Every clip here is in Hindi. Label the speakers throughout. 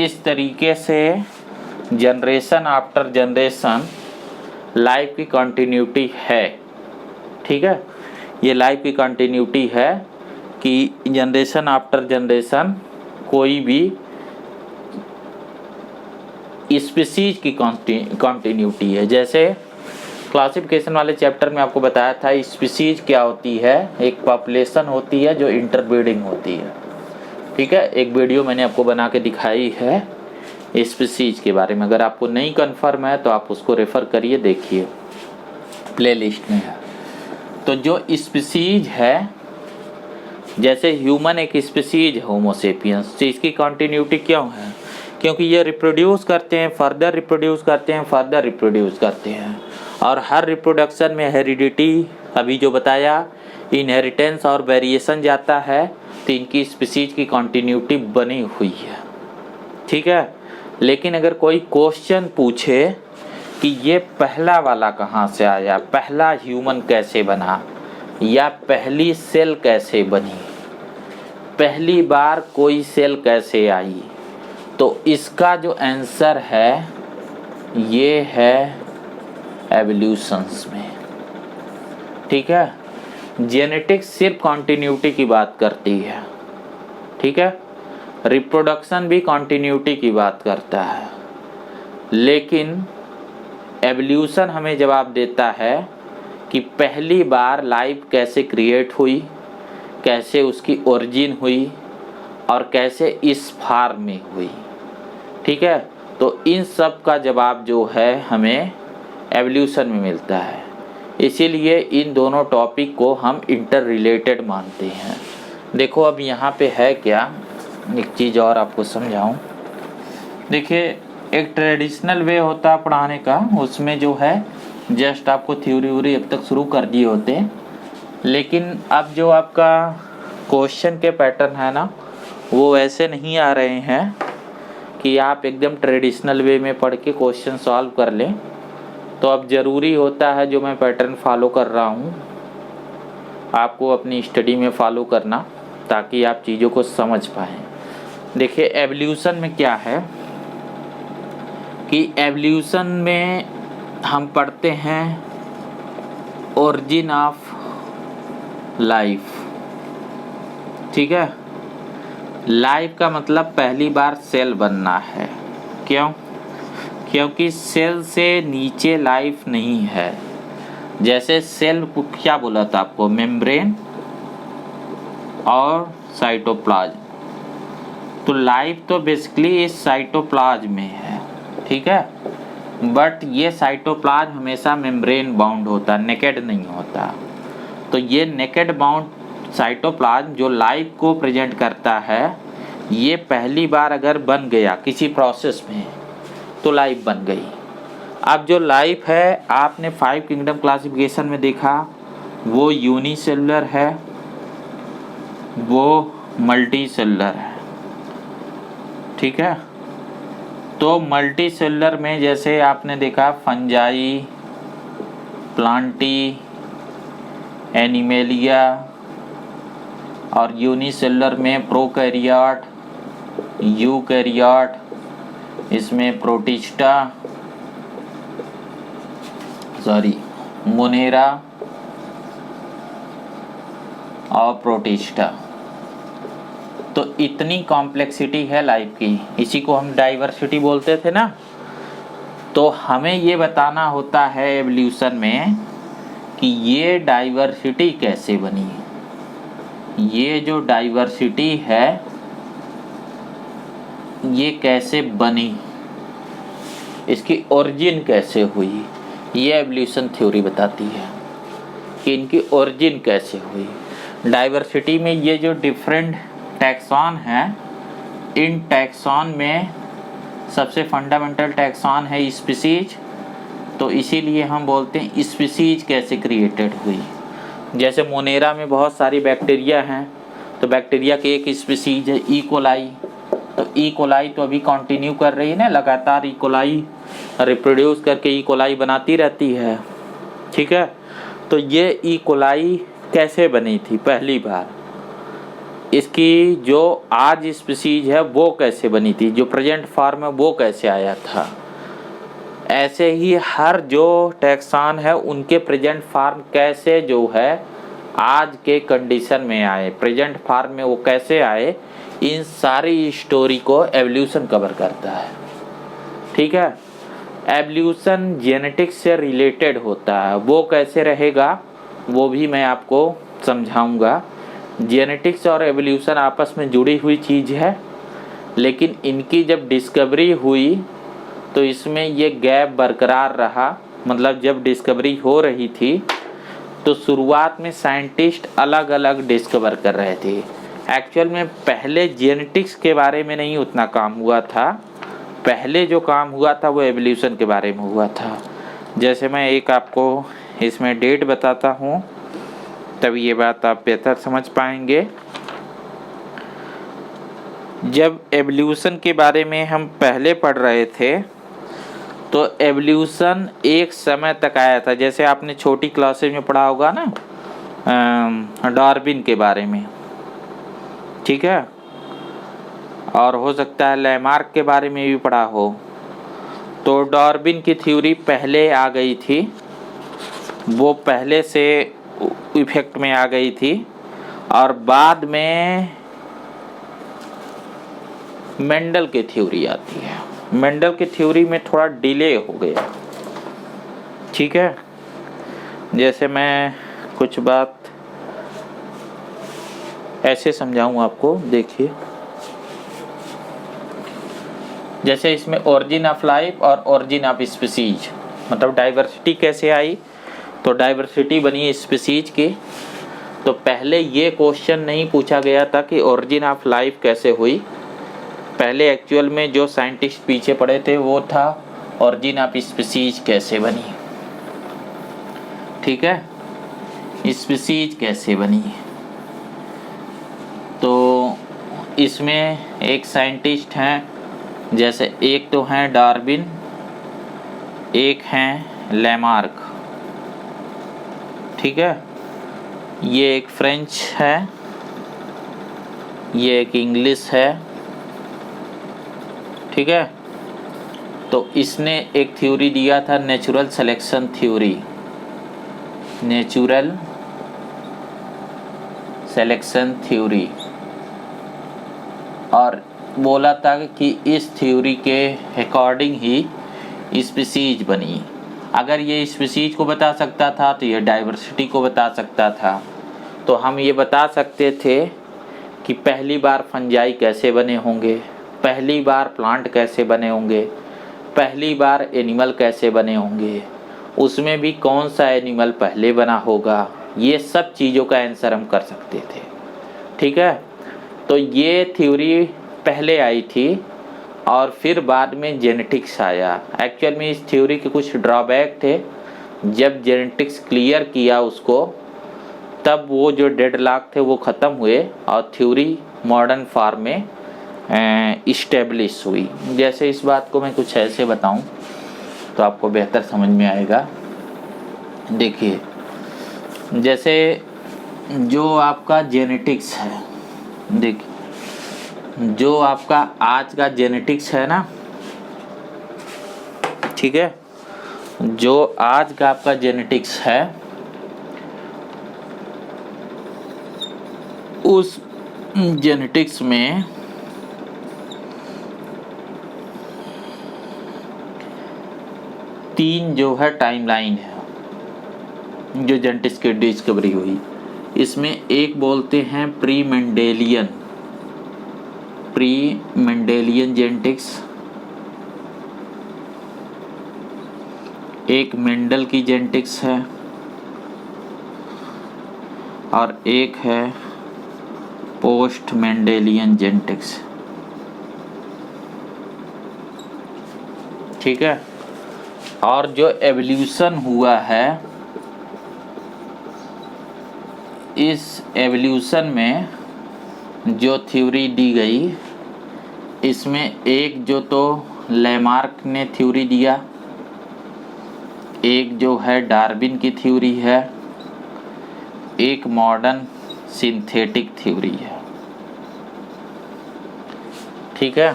Speaker 1: इस तरीके से जनरेशन आफ्टर जनरेशन लाइफ की कंटिन्यूटी है। ठीक है, ये लाइफ की कंटिन्यूटी है कि जनरेशन आफ्टर जनरेशन कोई भी स्पीसीज की कंटिन्यूटी है। जैसे क्लासिफिकेशन वाले चैप्टर में आपको बताया था स्पीसीज क्या होती है। एक पॉपुलेशन होती है जो इंटरब्रीडिंग होती है। ठीक है, एक वीडियो मैंने आपको बना के दिखाई है स्पीसीज के बारे में। अगर आपको नहीं कन्फर्म है तो आप उसको रेफर करिए, देखिए प्लेलिस्ट में है। तो जो स्पीसीज है, जैसे ह्यूमन एक स्पीसीज है होमो सेपियंस, तो इसकी कंटिन्यूटी क्यों है? क्योंकि ये रिप्रोड्यूस करते हैं, फर्दर रिप्रोड्यूस करते हैं, फर्दर रिप्रोड्यूस करते हैं, और हर रिप्रोडक्शन में हेरिडिटी, अभी जो बताया, इनहेरिटेंस और वेरिएशन जाता है, तो इनकी स्पीसीज की कंटिन्यूटी बनी हुई है। ठीक है, लेकिन अगर कोई क्वेश्चन पूछे कि ये पहला वाला कहाँ से आया, पहला ह्यूमन कैसे बना, या पहली सेल कैसे बनी, पहली बार कोई सेल कैसे आई, तो इसका जो आंसर है ये है एवोल्यूशंस में। ठीक है, जेनेटिक्स सिर्फ कंटिन्यूटी की बात करती है। ठीक है, रिप्रोडक्शन भी कंटिन्यूटी की बात करता है, लेकिन एवोल्यूशन हमें जवाब देता है कि पहली बार लाइफ कैसे क्रिएट हुई, कैसे उसकी ओरिजिन हुई, और कैसे इस फॉर्म में हुई। ठीक है, तो इन सब का जवाब जो है हमें एवोल्यूशन में मिलता है। इसीलिए इन दोनों टॉपिक को हम इंटर रिलेटेड मानते हैं। देखो अब यहाँ पे है क्या, एक चीज़ और आपको समझाऊं। देखिए, एक ट्रेडिशनल वे होता है पढ़ाने का, उसमें जो है जस्ट आपको थ्योरी व्यूरी अब तक शुरू कर दिए होते, लेकिन अब जो आपका क्वेश्चन के पैटर्न है ना, वो ऐसे नहीं आ रहे हैं कि आप एकदम ट्रेडिशनल वे में पढ़ के क्वेश्चन सॉल्व कर लें। तो अब ज़रूरी होता है जो मैं पैटर्न फॉलो कर रहा हूँ आपको अपनी स्टडी में फॉलो करना, ताकि आप चीज़ों को समझ पाएँ। देखिए एवोल्यूशन में क्या है कि एवोल्यूशन में हम पढ़ते हैं ओरिजिन ऑफ लाइफ। ठीक है, लाइफ का मतलब पहली बार सेल बनना है। क्यों? क्योंकि सेल से नीचे लाइफ नहीं है। जैसे सेल को क्या बोला था आपको, मेम्ब्रेन और साइटोप्लाज्म, तो लाइफ तो बेसिकली इस साइटोप्लाज्म में है। ठीक है, बट ये साइटोप्लाज्म हमेशा मेम्ब्रेन बाउंड होता है, नेकेड नहीं होता। तो ये नेकेड बाउंड साइटोप्लाज्म जो लाइफ को प्रेजेंट करता है, ये पहली बार अगर बन गया किसी प्रोसेस में तो लाइफ बन गई। अब जो लाइफ है आपने 5 किंगडम क्लासिफिकेशन में देखा, वो यूनिसेलुलर है, वो मल्टी सेलुलर है। ठीक है, तो मल्टी सेलुलर में जैसे आपने देखा फंजाई, प्लांटी, एनिमेलिया, और यूनिसेलुलर में प्रोकैरियोट, यूकैरियोट, इसमें प्रोटिस्टा, मोनेरा और प्रोटिस्टा। तो इतनी कॉम्प्लेक्सिटी है लाइफ की, इसी को हम डाइवर्सिटी बोलते थे ना। तो हमें ये बताना होता है एवोल्यूशन में कि ये डाइवर्सिटी कैसे बनी, ये जो डाइवर्सिटी है ये कैसे बनी, इसकी ओरिजिन कैसे हुई, ये एवोल्यूशन थ्योरी बताती है कि इनकी ओरिजिन कैसे हुई। डाइवर्सिटी में ये जो डिफरेंट टैक्सॉन है, इन टैक्सॉन में सबसे फंडामेंटल टैक्सॉन है स्पीसीज। तो इसीलिए हम बोलते हैं स्पीसीज कैसे क्रिएटेड हुई। जैसे मोनेरा में बहुत सारी बैक्टीरिया हैं, तो बैक्टीरिया की एक स्पीसीज है ई कोलाई। तो ई कोलाई तो अभी कंटिन्यू कर रही है ना, लगातार ई कोलाई रिप्रोड्यूस करके ई कोलाई बनाती रहती है। ठीक है, तो ये ई कोलाई कैसे बनी थी पहली बार, इसकी जो आज स्पीसीज है वो कैसे बनी थी, जो प्रेजेंट फॉर्म है वो कैसे आया था। ऐसे ही हर जो टैक्सान है उनके प्रेजेंट फॉर्म कैसे जो है आज के कंडीशन में आए, प्रेजेंट फॉर्म में वो कैसे आए, इन सारी स्टोरी को एवोल्यूशन कवर करता है। ठीक है, एवोल्यूशन जेनेटिक्स से रिलेटेड होता है, वो कैसे रहेगा वो भी मैं आपको समझाऊंगा। जेनेटिक्स और एवोल्यूशन आपस में जुड़ी हुई चीज़ है, लेकिन इनकी जब डिस्कवरी हुई तो इसमें ये गैप बरकरार रहा। मतलब जब डिस्कवरी हो रही थी तो शुरुआत में साइंटिस्ट अलग अलग डिस्कवर कर रहे थे। एक्चुअल में पहले जेनेटिक्स के बारे में नहीं उतना काम हुआ था, पहले जो काम हुआ था वो एवोल्यूशन के बारे में हुआ था। जैसे मैं एक आपको इसमें डेट बताता हूँ, तभी ये बात आप बेहतर समझ पाएंगे। जब एवोल्यूशन के बारे में हम पहले पढ़ रहे थे तो एवोल्यूशन एक समय तक आया था। जैसे आपने छोटी क्लासेज में पढ़ा होगा ना डार्विन के बारे में, ठीक है, और हो सकता है लैमार्क के बारे में भी पढ़ा हो। तो डार्विन की थ्योरी पहले आ गई थी, वो पहले से इफेक्ट में आ गई थी, और बाद में मेंडल की थ्योरी आती है। मेंडल की थ्योरी में थोड़ा डिले हो गया। ठीक है, जैसे मैं कुछ बात ऐसे समझाऊं आपको, देखिए। जैसे इसमें ओरिजिन ऑफ लाइफ और ओरिजिन ऑफ स्पीसीज, मतलब डाइवर्सिटी कैसे आई, तो डाइवर्सिटी बनी स्पीसीज की। तो पहले ये क्वेश्चन नहीं पूछा गया था कि ओरिजिन ऑफ लाइफ कैसे हुई। पहले एक्चुअल में जो साइंटिस्ट पीछे पड़े थे वो था ओरिजिन ऑफ स्पीसीज कैसे बनी। ठीक है, स्पीसीज कैसे बनी। तो इसमें एक साइंटिस्ट हैं, जैसे एक तो हैं डार्विन, एक हैं लैमार्क। ठीक है, ये एक फ्रेंच है, ये एक इंग्लिश है। ठीक है, तो इसने एक थ्योरी दिया था natural selection theory, natural selection theory, और बोला था कि इस थ्योरी के अकॉर्डिंग ही स्पीसीज बनी। अगर ये स्पीसीज को बता सकता था तो ये डाइवर्सिटी को बता सकता था। तो हम ये बता सकते थे कि पहली बार फंजाई कैसे बने होंगे, पहली बार प्लांट कैसे बने होंगे, पहली बार एनिमल कैसे बने होंगे, उसमें भी कौन सा एनिमल पहले बना होगा, ये सब चीज़ों का आंसर हम कर सकते थे। ठीक है, तो ये थ्योरी पहले आई थी और फिर बाद में जेनेटिक्स आया। एक्चुअल में इस थ्योरी के कुछ ड्रॉबैक थे। जब जेनेटिक्स क्लियर किया उसको, तब वो जो डेडलॉक थे वो ख़त्म हुए और थ्योरी मॉडर्न फॉर्म में इस्टेब्लिश हुई। जैसे इस बात को मैं कुछ ऐसे बताऊं तो आपको बेहतर समझ में आएगा। देखिए, जैसे जो आपका जेनेटिक्स है, देखिए जो आपका आज का जेनेटिक्स है ना, ठीक है, जो आज का आपका जेनेटिक्स है उस जेनेटिक्स में तीन जो है टाइमलाइन है जो जेनेटिक्स की डिस्कवरी हुई। इसमें एक बोलते हैं प्री मेंडेलियन जेनेटिक्स, एक मेंडल की जेनेटिक्स है, और एक है पोस्ट मेंडेलियन जेनेटिक्स। ठीक है, और जो एवोल्यूशन हुआ है, इस एवोल्यूशन में जो थ्योरी दी गई, इसमें एक जो तो लैमार्क ने थ्योरी दिया, एक जो है डार्विन की थ्योरी है, एक मॉडर्न सिंथेटिक थ्योरी है। ठीक है।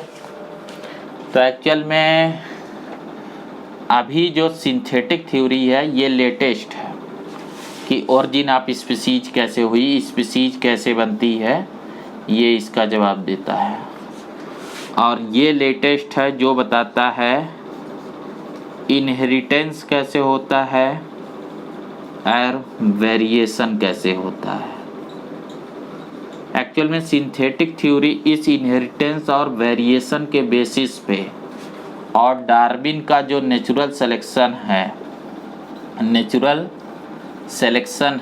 Speaker 1: तो एक्चुअल में अभी जो सिंथेटिक थ्योरी है ये लेटेस्ट है कि ओरिजिन ऑफ स्पीसीज कैसे हुई, स्पीसीज कैसे बनती है, ये इसका जवाब देता है। और ये लेटेस्ट है जो बताता है इनहेरिटेंस कैसे होता है और वेरिएशन कैसे होता है। एक्चुअल में सिंथेटिक थ्योरी इस इनहेरिटेंस और वेरिएशन के बेसिस पे और डार्विन का जो नेचुरल सिलेक्शन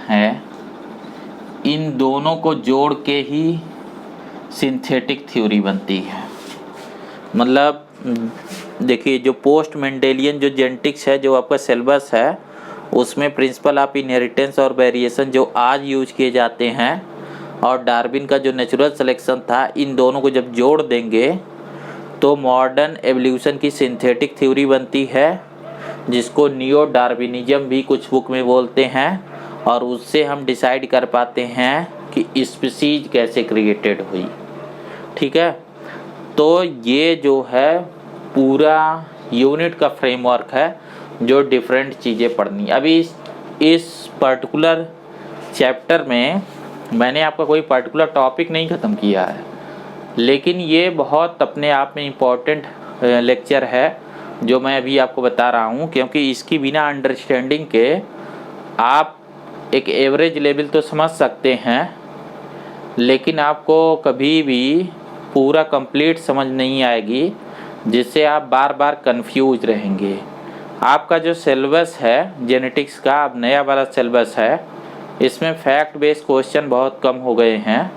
Speaker 1: है इन दोनों को जोड़ के ही सिंथेटिक थ्योरी बनती है। मतलब देखिए, जो पोस्ट मेंडेलियन जो जेनेटिक्स है, जो आपका सिलेबस है, उसमें प्रिंसिपल ऑफ इनहेरिटेंस और वेरिएशन जो आज यूज किए जाते हैं और डार्विन का जो नेचुरल सिलेक्शन था, इन दोनों को जब जोड़ देंगे तो मॉडर्न एवोल्यूशन की सिंथेटिक थ्योरी बनती है, जिसको नियो डार्विनिज्म भी कुछ बुक में बोलते हैं। और उससे हम डिसाइड कर पाते हैं कि स्पीसीज कैसे क्रिएटेड हुई। ठीक है। तो ये जो है पूरा यूनिट का फ्रेमवर्क है जो डिफरेंट चीज़ें पढ़नी। अभी इस पर्टिकुलर चैप्टर में मैंने आपका कोई पर्टिकुलर टॉपिक नहीं ख़त्म किया है, लेकिन ये बहुत अपने आप में इम्पोर्टेंट लेक्चर है जो मैं अभी आपको बता रहा हूँ, क्योंकि इसकी बिना अंडरस्टैंडिंग के आप एक एवरेज लेवल तो समझ सकते हैं, लेकिन आपको कभी भी पूरा कंप्लीट समझ नहीं आएगी, जिससे आप बार बार कंफ्यूज रहेंगे। आपका जो सिलेबस है जेनेटिक्स का, अब नया वाला सिलेबस है, इसमें फैक्ट बेस्ड क्वेश्चन बहुत कम हो गए हैं।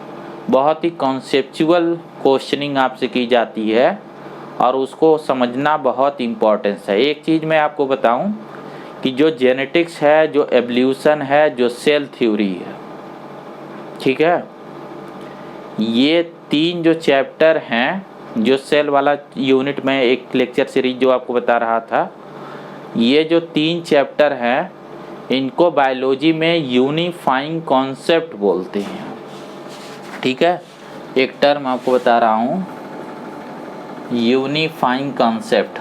Speaker 1: बहुत ही कॉन्सेप्चुअल क्वेश्चनिंग आपसे की जाती है और उसको समझना बहुत इम्पोर्टेंस है। एक चीज़ मैं आपको बताऊं कि जो जेनेटिक्स है, जो एवोल्यूशन है, जो सेल थ्योरी है, ठीक है, ये तीन जो चैप्टर हैं, जो सेल वाला यूनिट में एक लेक्चर सीरीज जो आपको बता रहा था, ये जो तीन चैप्टर हैं इनको बायोलॉजी में यूनिफाइंग कॉन्सेप्ट बोलते हैं। ठीक है। एक टर्म आपको बता रहा हूँ, यूनिफाइंग कॉन्सेप्ट,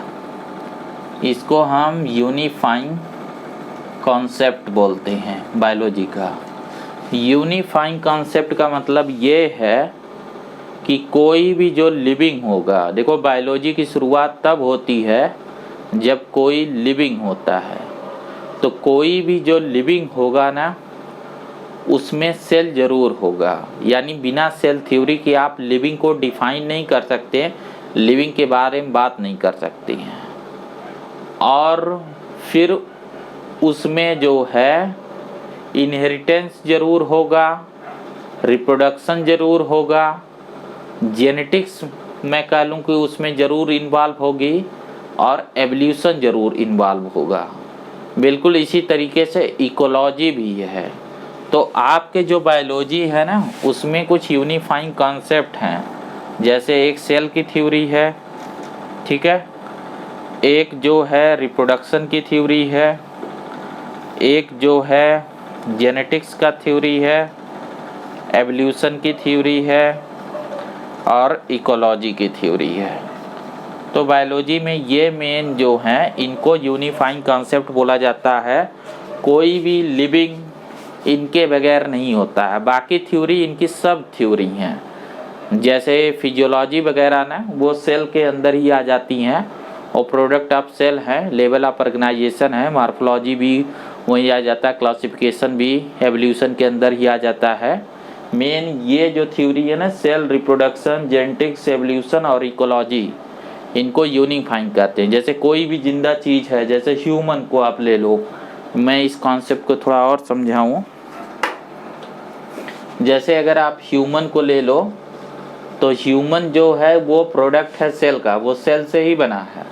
Speaker 1: इसको हम यूनिफाइंग कॉन्सेप्ट बोलते हैं बायोलॉजी का। यूनिफाइंग कॉन्सेप्ट का मतलब ये है कि कोई भी जो लिविंग होगा, देखो बायोलॉजी की शुरुआत तब होती है जब कोई लिविंग होता है, तो कोई भी जो लिविंग होगा ना, उसमें सेल जरूर होगा। यानी बिना सेल थ्योरी के आप लिविंग को डिफाइन नहीं कर सकते, लिविंग के बारे में बात नहीं कर सकते हैं। और फिर उसमें जो है इनहेरिटेंस जरूर होगा, रिप्रोडक्शन जरूर होगा, जेनेटिक्स मैं कह लूँ कि उसमें ज़रूर इन्वॉल्व होगी, और एवोल्यूशन ज़रूर इन्वॉल्व होगा। बिल्कुल इसी तरीके से इकोलॉजी भी है। तो आपके जो बायोलॉजी है ना, उसमें कुछ यूनिफाइंग कॉन्सेप्ट हैं, जैसे एक सेल की थ्योरी है, ठीक है, एक जो है रिप्रोडक्शन की थ्योरी है, एक जो है जेनेटिक्स का थ्योरी है, एवोल्यूशन की थ्योरी है, और इकोलॉजी की थ्योरी है। तो बायोलॉजी में ये मेन जो हैं, इनको यूनिफाइंग कॉन्सेप्ट बोला जाता है। कोई भी लिविंग इनके बगैर नहीं होता है। बाकी थ्योरी इनकी सब थ्योरी हैं, जैसे फिजियोलॉजी वगैरह ना, वो सेल के अंदर ही आ जाती हैं और प्रोडक्ट ऑफ सेल है, लेवल ऑफ ऑर्गेनाइजेशन है, मॉर्फोलॉजी भी वहीं आ जाता है, क्लासिफिकेशन भी एवोल्यूशन के अंदर ही आ जाता है। मेन ये जो थ्योरी है ना, सेल, रिप्रोडक्शन, जेनेटिक्स, एवोल्यूशन और इकोलॉजी, इनको यूनिफाइंग करते हैं। जैसे कोई भी जिंदा चीज़ है, जैसे ह्यूमन को आप ले लो, मैं इस कॉन्सेप्ट को थोड़ा और समझाऊं। जैसे अगर आप ह्यूमन को ले लो, तो ह्यूमन जो है वो प्रोडक्ट है सेल का, वो सेल से ही बना है।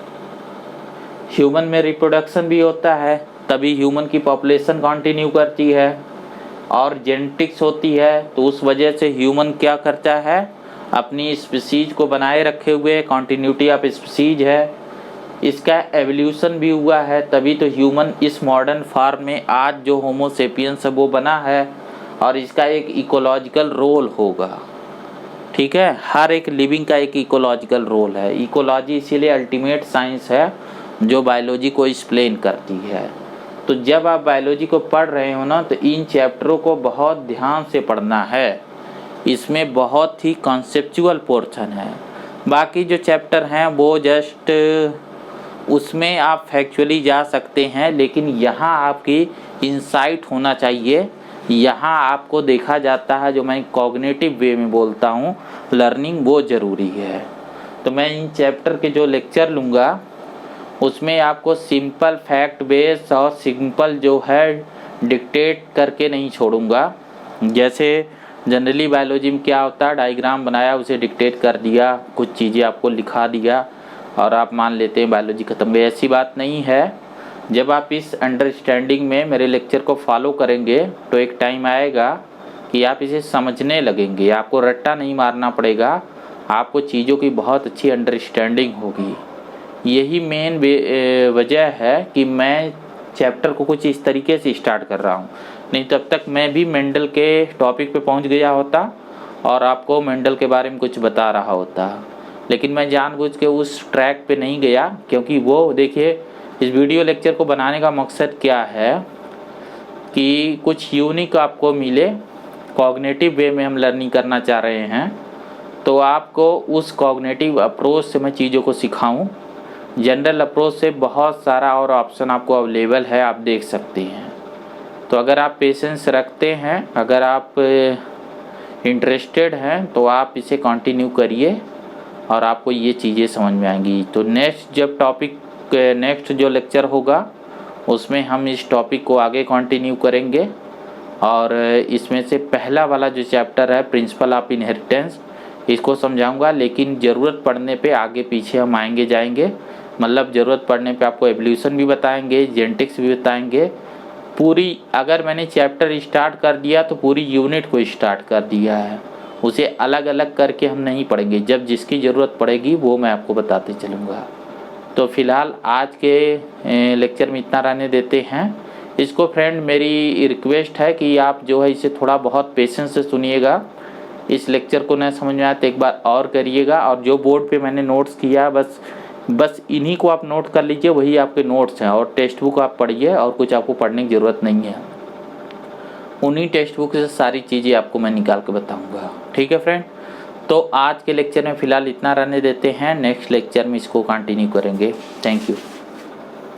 Speaker 1: ह्यूमन में रिप्रोडक्शन भी होता है, तभी ह्यूमन की पॉपुलेशन कंटिन्यू करती है, और जेनेटिक्स होती है, तो उस वजह से ह्यूमन क्या करता है, अपनी स्पीसीज को बनाए रखे हुए कंटिन्यूटी ऑफ स्पीसीज है। इसका एवोल्यूशन भी हुआ है, तभी तो ह्यूमन इस मॉडर्न फॉर्म में आज जो होमो सेपियंस है वो बना है, और इसका एक इकोलॉजिकल रोल होगा। ठीक है। हर एक लिविंग का एक इकोलॉजिकल रोल है। इकोलॉजी इसीलिए अल्टीमेट साइंस है जो बायोलॉजी को एक्सप्लेन करती है। तो जब आप बायोलॉजी को पढ़ रहे हो ना, तो इन चैप्टरों को बहुत ध्यान से पढ़ना है। इसमें बहुत ही कॉन्सेप्चुअल पोर्शन है। बाकी जो चैप्टर हैं वो जस्ट उसमें आप फैक्चुअली जा सकते हैं, लेकिन यहाँ आपकी इंसाइट होना चाहिए। यहाँ आपको देखा जाता है, जो मैं कॉग्निटिव वे में बोलता हूँ, लर्निंग वो ज़रूरी है। तो मैं इन चैप्टर के जो लेक्चर लूँगा उसमें आपको सिंपल फैक्ट बेस और सिंपल जो है डिक्टेट करके नहीं छोड़ूंगा। जैसे जनरली बायोलॉजी में क्या होता है, डायग्राम बनाया, उसे डिक्टेट कर दिया, कुछ चीज़ें आपको लिखा दिया और आप मान लेते हैं बायोलॉजी ख़त्म हो गई। ऐसी बात नहीं है। जब आप इस अंडरस्टैंडिंग में मेरे लेक्चर को फॉलो करेंगे तो एक टाइम आएगा कि आप इसे समझने लगेंगे। आपको रट्टा नहीं मारना पड़ेगा, आपको चीज़ों की बहुत अच्छी अंडरस्टैंडिंग होगी। यही मेन वजह है कि मैं चैप्टर को कुछ इस तरीके से स्टार्ट कर रहा हूँ। नहीं तब तक मैं भी मेंडल के टॉपिक पे पहुँच गया होता और आपको मेंडल के बारे में कुछ बता रहा होता, लेकिन मैं जानबूझ के उस ट्रैक पे नहीं गया, क्योंकि वो देखिए इस वीडियो लेक्चर को बनाने का मकसद क्या है कि कुछ यूनिक आपको मिले। कॉग्निटिव वे में हम लर्निंग करना चाह रहे हैं, तो आपको उस कॉग्निटिव अप्रोच से मैं चीज़ों को सिखाऊं। जनरल अप्रोच से बहुत सारा और ऑप्शन आपको अवेलेबल है, आप देख सकते हैं। तो अगर आप पेशेंस रखते हैं, अगर आप इंटरेस्टेड हैं, तो आप इसे कंटिन्यू करिए और आपको ये चीज़ें समझ में आएंगी। तो नेक्स्ट जो लेक्चर होगा उसमें हम इस टॉपिक को आगे कंटिन्यू करेंगे और इसमें से पहला वाला जो चैप्टर है प्रिंसिपल ऑफ इनहेरिटेंस, इसको समझाऊंगा। लेकिन ज़रूरत पड़ने पे आगे पीछे हम आएंगे जाएंगे, मतलब ज़रूरत पड़ने पे आपको एवोल्यूशन भी बताएंगे, जेनेटिक्स भी बताएंगे। पूरी अगर मैंने चैप्टर स्टार्ट कर दिया तो पूरी यूनिट को स्टार्ट कर दिया है, उसे अलग अलग करके हम नहीं पढ़ेंगे। जब जिसकी ज़रूरत पड़ेगी वो मैं आपको बताते चलूँगा। तो फिलहाल आज के लेक्चर में इतना रहने देते हैं इसको। फ्रेंड, मेरी रिक्वेस्ट है कि आप जो है इसे थोड़ा बहुत पेशेंस से सुनिएगा। इस लेक्चर को न समझ में आए तो एक बार और करिएगा, और जो बोर्ड पे मैंने नोट्स किया बस इन्हीं को आप नोट कर लीजिए, वही आपके नोट्स हैं। और टेक्स्ट बुक आप पढ़िए और कुछ आपको पढ़ने की ज़रूरत नहीं है। उन्हीं टेक्स्ट बुक से सारी चीज़ें आपको मैं निकाल के बताऊँगा। ठीक है फ्रेंड, तो आज के लेक्चर में फ़िलहाल इतना रहने देते हैं। नेक्स्ट लेक्चर में इसको कंटिन्यू करेंगे। Thank you.